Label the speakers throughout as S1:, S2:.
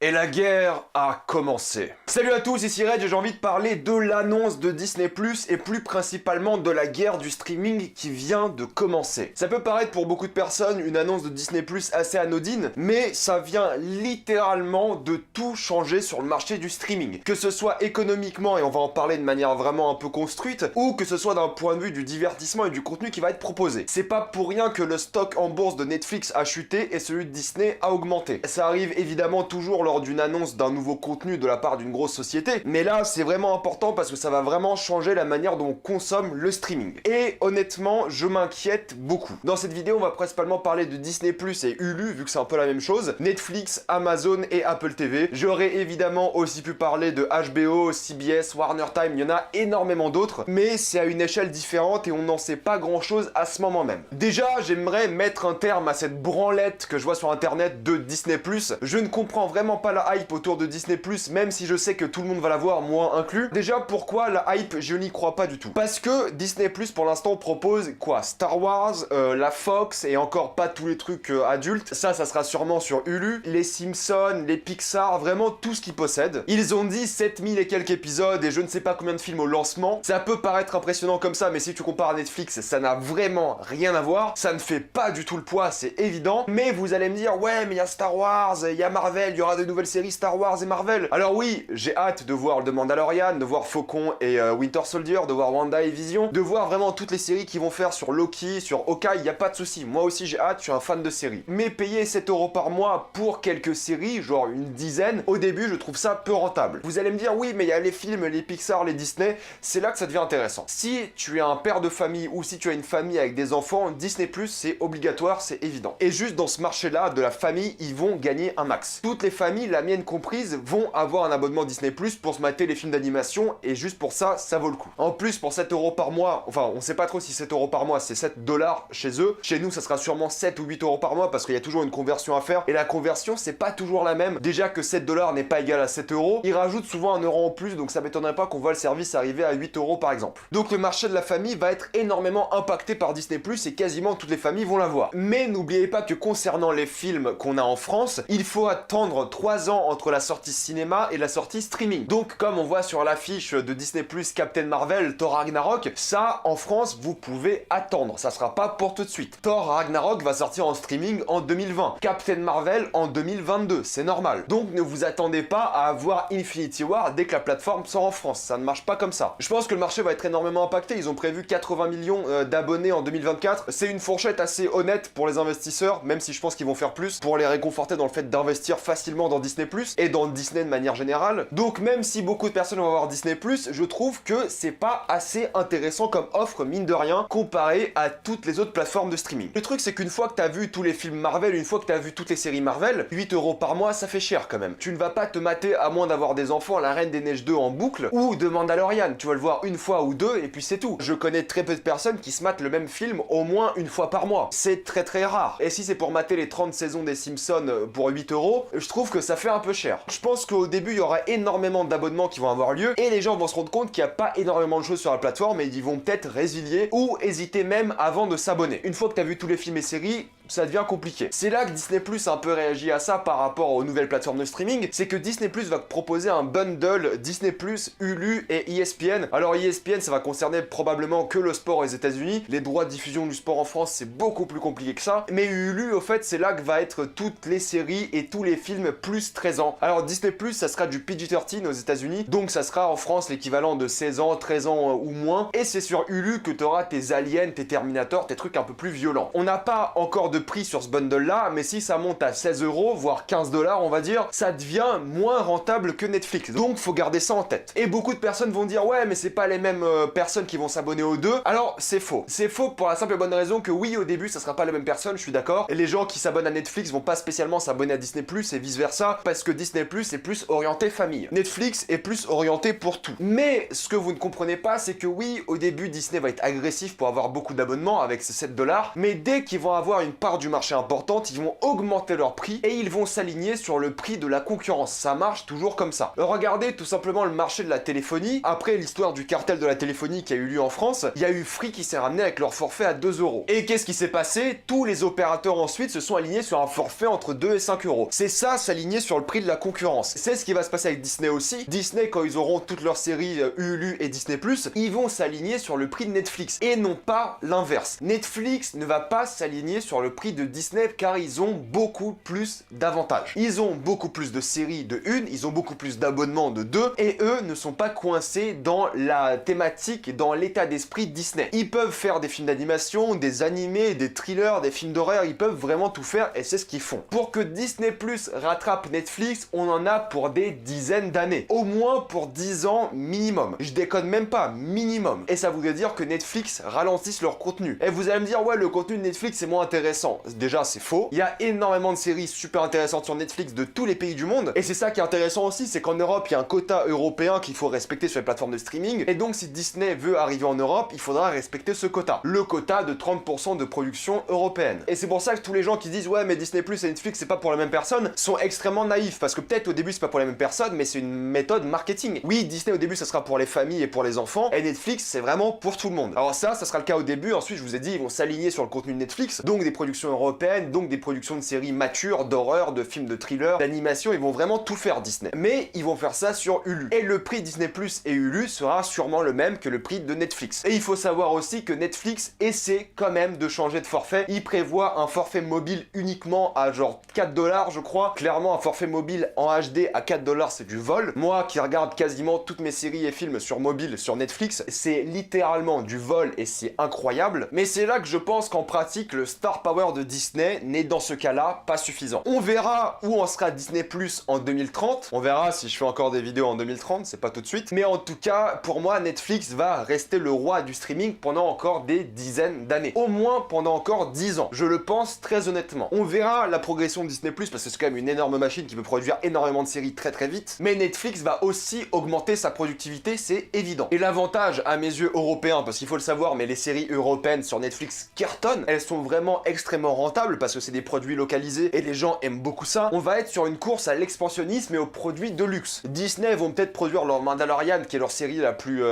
S1: Et la guerre a commencé. Salut à tous, ici Red et j'ai envie de parler de l'annonce de Disney+, et plus principalement de la guerre du streaming qui vient de commencer. Ça peut paraître pour beaucoup de personnes une annonce de Disney+, assez anodine, mais ça vient littéralement de tout changer sur le marché du streaming. Que ce soit économiquement, et on va en parler de manière vraiment un peu construite, ou que ce soit d'un point de vue du divertissement et du contenu qui va être proposé. C'est pas pour rien que le stock en bourse de Netflix a chuté et celui de Disney a augmenté. Ça arrive évidemment toujours lors d'une annonce d'un nouveau contenu de la part d'une grosse société, mais là c'est vraiment important parce que ça va vraiment changer la manière dont on consomme le streaming. Et honnêtement, je m'inquiète beaucoup. Dans cette vidéo, on va principalement parler de Disney+ et Hulu, vu que c'est un peu la même chose, Netflix, Amazon et Apple TV. J'aurais évidemment aussi pu parler de HBO, CBS, Warner Time, il y en a énormément d'autres, mais c'est à une échelle différente et on n'en sait pas grand chose à ce moment même. Déjà, j'aimerais mettre un terme à cette branlette que je vois sur internet de Disney+. Je ne comprends vraiment pas la hype autour de Disney+, même si je sais que tout le monde va la voir, moi inclus. Déjà, pourquoi la hype? Je n'y crois pas du tout. Parce que Disney+, pour l'instant, propose quoi? Star Wars, la Fox, et encore pas tous les trucs adultes. Ça sera sûrement sur Hulu. Les Simpsons, les Pixar, vraiment tout ce qu'ils possèdent. Ils ont dit 7000 et quelques épisodes et je ne sais pas combien de films au lancement. Ça peut paraître impressionnant comme ça, mais si tu compares à Netflix, ça n'a vraiment rien à voir. Ça ne fait pas du tout le poids, c'est évident. Mais vous allez me dire, ouais, mais il y a Star Wars, il y a Marvel, il y aura de nouvelles séries Star Wars et Marvel. Alors oui, j'ai hâte de voir The Mandalorian, de voir Faucon et Winter Soldier, de voir Wanda et Vision, de voir vraiment toutes les séries qu'ils vont faire sur Loki, sur Hawkeye, y a pas de souci. Moi aussi j'ai hâte, je suis un fan de séries. Mais payer 7 € par mois pour quelques séries, genre une dizaine, au début je trouve ça peu rentable. Vous allez me dire, oui, mais il y a les films, les Pixar, les Disney, c'est là que ça devient intéressant. Si tu es un père de famille ou si tu as une famille avec des enfants, Disney+, c'est obligatoire, c'est évident. Et juste dans ce marché-là, de la famille, ils vont gagner un max. Toutes les familles, la mienne comprise, vont avoir un abonnement Disney+ pour se mater les films d'animation, et juste pour ça, ça vaut le coup. En plus, pour 7 € par mois, enfin, on sait pas trop si 7 € par mois, c'est 7 $ chez eux. Chez nous, ça sera sûrement 7 ou 8 € par mois, parce qu'il y a toujours une conversion à faire, et la conversion, c'est pas toujours la même. Déjà que 7 $ n'est pas égal à 7 €, ils rajoutent souvent 1 € en plus, donc ça m'étonnerait pas qu'on voit le service arriver à 8 € par exemple. Donc le marché de la famille va être énormément impacté par Disney+, et quasiment toutes les familles vont l'avoir. Mais n'oubliez pas que concernant les films qu'on a en France, il faut attendre 3 ans entre la sortie cinéma et la sortie streaming. Donc comme on voit sur l'affiche de Disney+, Captain Marvel, Thor Ragnarok, ça en France vous pouvez attendre, ça sera pas pour tout de suite. Thor Ragnarok va sortir en streaming en 2020, Captain Marvel en 2022, c'est normal. Donc ne vous attendez pas à avoir Infinity War dès que la plateforme sort en France, ça ne marche pas comme ça. Je pense que le marché va être énormément impacté, ils ont prévu 80 millions d'abonnés en 2024, c'est une fourchette assez honnête pour les investisseurs, même si je pense qu'ils vont faire plus pour les réconforter dans le fait d'investir facilement dans Disney+, et dans Disney de manière générale. Donc même si beaucoup de personnes vont avoir Disney+, je trouve que c'est pas assez intéressant comme offre, mine de rien, comparé à toutes les autres plateformes de streaming. Le truc c'est qu'une fois que t'as vu tous les films Marvel, une fois que t'as vu toutes les séries Marvel, 8 € par mois ça fait cher quand même. Tu ne vas pas te mater, à moins d'avoir des enfants, La Reine des Neiges 2 en boucle, ou de Mandalorian, tu vas le voir une fois ou deux et puis c'est tout. Je connais très peu de personnes qui se matent le même film au moins une fois par mois. C'est très très rare. Et si c'est pour mater les 30 saisons des Simpsons pour 8 €, je trouve que ça fait un peu cher. Je pense qu'au début, il y aura énormément d'abonnements qui vont avoir lieu et les gens vont se rendre compte qu'il n'y a pas énormément de choses sur la plateforme et ils vont peut-être résilier ou hésiter même avant de s'abonner. Une fois que tu as vu tous les films et séries, ça devient compliqué. C'est là que Disney+ a un peu réagi à ça par rapport aux nouvelles plateformes de streaming, c'est que Disney+ va proposer un bundle Disney+, Hulu et ESPN. Alors ESPN, ça va concerner probablement que le sport aux États-Unis. Les droits de diffusion du sport en France, c'est beaucoup plus compliqué que ça. Mais Hulu, au fait, c'est là que va être toutes les séries et tous les films plus 13 ans. Alors Disney+, ça sera du PG-13 aux États-Unis, donc ça sera en France l'équivalent de 16 ans, 13 ans ou moins. Et c'est sur Hulu que tu auras tes Aliens, tes Terminator, tes trucs un peu plus violents. On n'a pas encore de prix sur ce bundle là, mais si ça monte à 16 €, voire 15 $, on va dire, ça devient moins rentable que Netflix. Donc faut garder ça en tête. Et beaucoup de personnes vont dire, ouais, mais c'est pas les mêmes personnes qui vont s'abonner aux deux. Alors c'est faux. C'est faux pour la simple et bonne raison que oui, au début, ça sera pas les mêmes personnes, je suis d'accord. Et les gens qui s'abonnent à Netflix vont pas spécialement s'abonner à Disney+, et vice versa, parce que Disney+ est plus orienté famille. Netflix est plus orienté pour tout. Mais ce que vous ne comprenez pas, c'est que oui, au début, Disney va être agressif pour avoir beaucoup d'abonnements avec ces 7 $, mais dès qu'ils vont avoir une part du marché importante, ils vont augmenter leur prix et ils vont s'aligner sur le prix de la concurrence. Ça marche toujours comme ça. Regardez tout simplement le marché de la téléphonie. Après l'histoire du cartel de la téléphonie qui a eu lieu en France, il y a eu Free qui s'est ramené avec leur forfait à 2 €. Et qu'est-ce qui s'est passé? Tous les opérateurs ensuite se sont alignés sur un forfait entre 2 et 5 €. C'est ça, s'aligner sur le prix de la concurrence. C'est ce qui va se passer avec Disney aussi. Disney, quand ils auront toutes leurs séries Hulu et Disney+, ils vont s'aligner sur le prix de Netflix et non pas l'inverse. Netflix ne va pas s'aligner sur le prix de Disney car ils ont beaucoup plus d'avantages. Ils ont beaucoup plus de séries de 1, ils ont beaucoup plus d'abonnements de 2 et eux ne sont pas coincés dans la thématique, dans l'état d'esprit Disney. Ils peuvent faire des films d'animation, des animés, des thrillers, des films d'horreur, ils peuvent vraiment tout faire et c'est ce qu'ils font. Pour que Disney+ rattrape Netflix, on en a pour des dizaines d'années. Au moins pour 10 ans minimum. Je déconne même pas, minimum. Et ça voudrait dire que Netflix ralentisse leur contenu. Et vous allez me dire, ouais, le contenu de Netflix est moins intéressant. Déjà, c'est faux. Il y a énormément de séries super intéressantes sur Netflix de tous les pays du monde. Et c'est ça qui est intéressant aussi, c'est qu'en Europe, il y a un quota européen qu'il faut respecter sur les plateformes de streaming. Et donc, si Disney veut arriver en Europe, il faudra respecter ce quota. Le quota de 30% de production européenne. Et c'est pour ça que tous les gens qui disent, ouais, mais Disney+ et Netflix, c'est pas pour la même personne, sont extrêmement naïfs. Parce que peut-être au début, c'est pas pour la même personne, mais c'est une méthode marketing. Oui, Disney au début, ça sera pour les familles et pour les enfants. Et Netflix, c'est vraiment pour tout le monde. Alors ça sera le cas au début. Ensuite, je vous ai dit, ils vont s'aligner sur le contenu de Netflix. Donc des productions européennes, donc des productions de séries matures, d'horreur, de films de thriller, d'animation. Ils vont vraiment tout faire Disney. Mais ils vont faire ça sur Hulu. Et le prix Disney+ et Hulu sera sûrement le même que le prix de Netflix. Et il faut savoir aussi que Netflix essaie quand même de changer de forfait. Il prévoit un forfait mobile uniquement à genre 4 $, je crois. Clairement, un forfait mobile en HD à 4 $, c'est du vol. Moi qui regarde quasiment toutes mes séries et films sur mobile, sur Netflix, c'est littéralement du vol et c'est incroyable. Mais c'est là que je pense qu'en pratique, le star power de Disney n'est dans ce cas-là pas suffisant. On verra où en sera Disney+ en 2030. On verra si je fais encore des vidéos en 2030, c'est pas tout de suite. Mais en tout cas, pour moi, Netflix va rester le roi du streaming pendant encore des dizaines d'années. Au moins pendant encore 10 ans. Je le pense très honnêtement. On verra la progression de Disney+, parce que c'est quand même une énorme machine qui peut produire énormément de séries très très vite. Mais Netflix va aussi augmenter sa productivité, c'est évident. Et l'avantage à mes yeux européens, parce qu'il faut le savoir, mais les séries européennes sur Netflix cartonnent, elles sont vraiment extrêmement rentables parce que c'est des produits localisés et les gens aiment beaucoup ça. On va être sur une course à l'expansionnisme et aux produits de luxe. Disney vont peut-être produire leur Mandalorian, qui est leur série la plus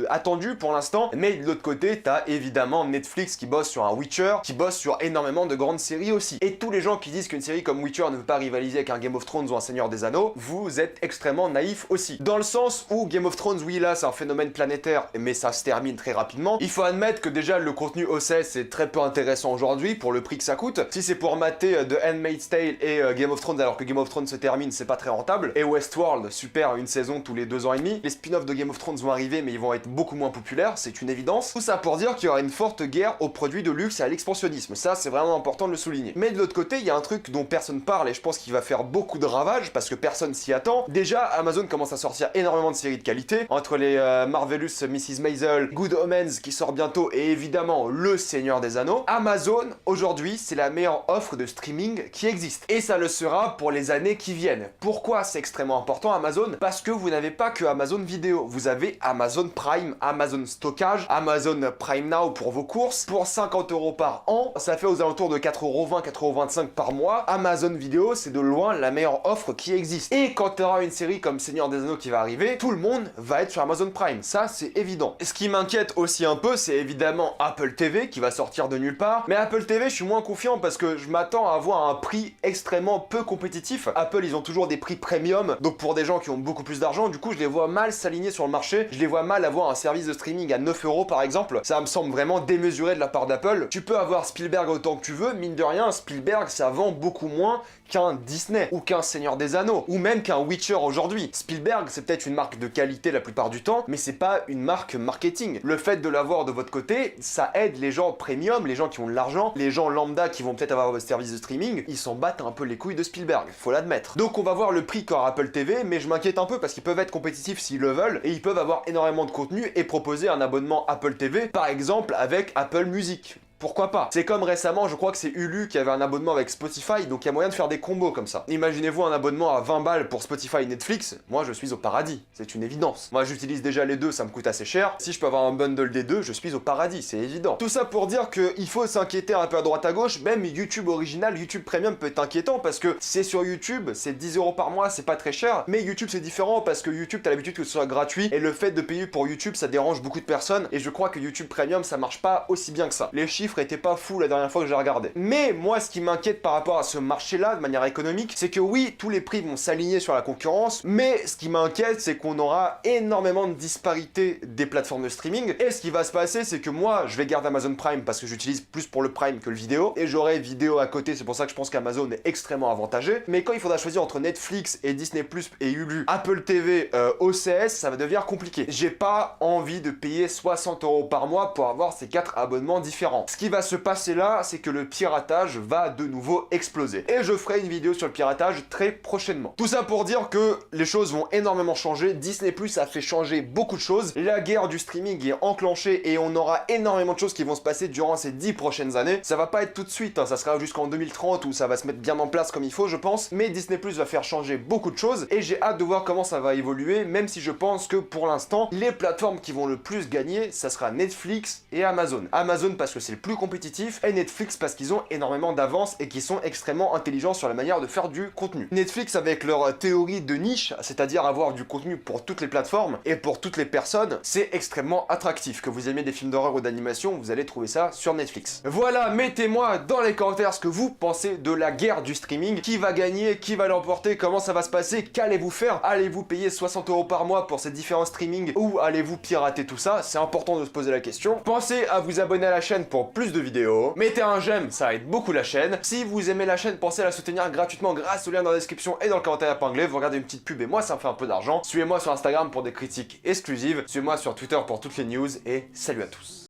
S1: attendue pour l'instant, mais de l'autre côté, t'as évidemment Netflix qui bosse sur un Witcher, qui bosse sur énormément de grandes séries aussi. Et tous les gens qui disent qu'une série comme Witcher ne veut pas rivaliser avec un Game of Thrones ou un Seigneur des Anneaux, vous êtes extrêmement naïfs aussi. Dans le sens où Game of Thrones, oui là c'est un phénomène planétaire, mais ça se termine très rapidement. Il faut admettre que déjà le contenu OCS est très peu intéressant aujourd'hui pour le prix que ça coûte. Si c'est pour mater The Handmaid's Tale et Game of Thrones alors que Game of Thrones se termine, c'est pas très rentable. Et Westworld, super, une saison tous les 2 ans et demi. Les spin-offs de Game of Thrones vont arriver mais ils vont être beaucoup moins populaires, c'est une évidence. Tout ça pour dire qu'il y aura une forte guerre aux produits de luxe et à l'expansionnisme. Ça c'est vraiment important de le souligner. Mais de l'autre côté, il y a un truc dont personne parle et je pense qu'il va faire beaucoup de ravages parce que personne s'y attend. Déjà, Amazon commence à sortir énormément de séries de qualité, entre les Marvelous Mrs. Maisel, Good Omens qui sort bientôt et évidemment Le Seigneur des Anneaux. Amazon, aujourd'hui, c'est la meilleure offre de streaming qui existe. Et ça le sera pour les années qui viennent. Pourquoi c'est extrêmement important Amazon? Parce que vous n'avez pas que Amazon Vidéo, vous avez Amazon Prime, Amazon Stockage, Amazon Prime Now pour vos courses. Pour 50 € par an, ça fait aux alentours de 4,20 €, 4,25 € par mois. Amazon Vidéo, c'est de loin la meilleure offre qui existe. Et quand tu auras une série comme Seigneur des Anneaux qui va arriver, tout le monde va être sur Amazon Prime. Ça, c'est évident. Ce qui m'inquiète aussi un peu, c'est évidemment Apple TV qui va sortir de nulle part. Mais Apple TV, je suis moins confiant parce que je m'attends à avoir un prix extrêmement peu compétitif. Apple, ils ont toujours des prix premium. Donc pour des gens qui ont beaucoup plus d'argent, du coup, je les vois mal s'aligner sur le marché. Je les vois mal avoir un service de streaming à 9 € par exemple. Ça me semble vraiment démesuré de la part d'Apple. Tu peux avoir Spielberg autant que tu veux. Mine de rien, Spielberg, ça vend beaucoup moins qu'un Disney, ou qu'un Seigneur des Anneaux, ou même qu'un Witcher aujourd'hui. Spielberg, c'est peut-être une marque de qualité la plupart du temps, mais c'est pas une marque marketing. Le fait de l'avoir de votre côté, ça aide les gens premium, les gens qui ont de l'argent, les gens lambda qui vont peut-être avoir votre service de streaming, ils s'en battent un peu les couilles de Spielberg, faut l'admettre. Donc on va voir le prix qu'aura Apple TV, mais je m'inquiète un peu parce qu'ils peuvent être compétitifs s'ils le veulent, et ils peuvent avoir énormément de contenu et proposer un abonnement Apple TV, par exemple avec Apple Music. pourquoi pas? C'est comme récemment, je crois que c'est Hulu qui avait un abonnement avec Spotify, donc il y a moyen de faire des combos comme ça. Imaginez-vous un abonnement à 20 balles pour Spotify et Netflix, moi je suis au paradis, c'est une évidence. Moi j'utilise déjà les deux, ça me coûte assez cher. Si je peux avoir un bundle des deux, je suis au paradis, c'est évident. Tout ça pour dire qu'il faut s'inquiéter un peu à droite à gauche, même YouTube original, YouTube Premium peut être inquiétant parce que c'est sur YouTube, c'est 10 € par mois, c'est pas très cher, mais YouTube c'est différent parce que YouTube t'as l'habitude que ce soit gratuit et le fait de payer pour YouTube ça dérange beaucoup de personnes et je crois que YouTube Premium ça marche pas aussi bien que ça. Les chiffres étaient pas fous la dernière fois que j'ai regardé. Mais moi ce qui m'inquiète par rapport à ce marché-là de manière économique, c'est que oui, tous les prix vont s'aligner sur la concurrence, mais ce qui m'inquiète c'est qu'on aura énormément de disparités des plateformes de streaming et ce qui va se passer c'est que moi je vais garder Amazon Prime parce que j'utilise plus pour le Prime que le vidéo et j'aurai vidéo à côté, c'est pour ça que je pense qu'Amazon est extrêmement avantagé. Mais quand il faudra choisir entre Netflix et Disney Plus et Hulu, Apple TV, OCS, ça va devenir compliqué. J'ai pas envie de payer 60 € par mois pour avoir ces 4 abonnements différents. Ce qui va se passer là, c'est que le piratage va de nouveau exploser. Et je ferai une vidéo sur le piratage très prochainement. Tout ça pour dire que les choses vont énormément changer. Disney Plus a fait changer beaucoup de choses. La guerre du streaming est enclenchée et on aura énormément de choses qui vont se passer durant ces 10 prochaines années. Ça va pas être tout de suite, hein, ça sera jusqu'en 2030 où ça va se mettre bien en place comme il faut, je pense. Mais Disney Plus va faire changer beaucoup de choses et j'ai hâte de voir comment ça va évoluer, même si je pense que pour l'instant, les plateformes qui vont le plus gagner, ça sera Netflix et Amazon. Amazon parce que c'est le plus compétitif et Netflix parce qu'ils ont énormément d'avance et qu'ils sont extrêmement intelligents sur la manière de faire du contenu. Netflix avec leur théorie de niche, c'est-à-dire avoir du contenu pour toutes les plateformes et pour toutes les personnes, c'est extrêmement attractif. Que vous aimiez des films d'horreur ou d'animation, vous allez trouver ça sur Netflix. Voilà, mettez-moi dans les commentaires ce que vous pensez de la guerre du streaming. Qui va gagner? Qui va l'emporter? Comment ça va se passer? Qu'allez-vous faire? Allez-vous payer 60 € par mois pour ces différents streamings ou allez-vous pirater tout ça? C'est important de se poser la question. Pensez à vous abonner à la chaîne pour plus de vidéos. Mettez un j'aime, ça aide beaucoup la chaîne. Si vous aimez la chaîne, pensez à la soutenir gratuitement grâce au lien dans la description et dans le commentaire épinglé. Vous regardez une petite pub et moi ça me fait un peu d'argent. Suivez-moi sur Instagram pour des critiques exclusives. Suivez-moi sur Twitter pour toutes les news et salut à tous.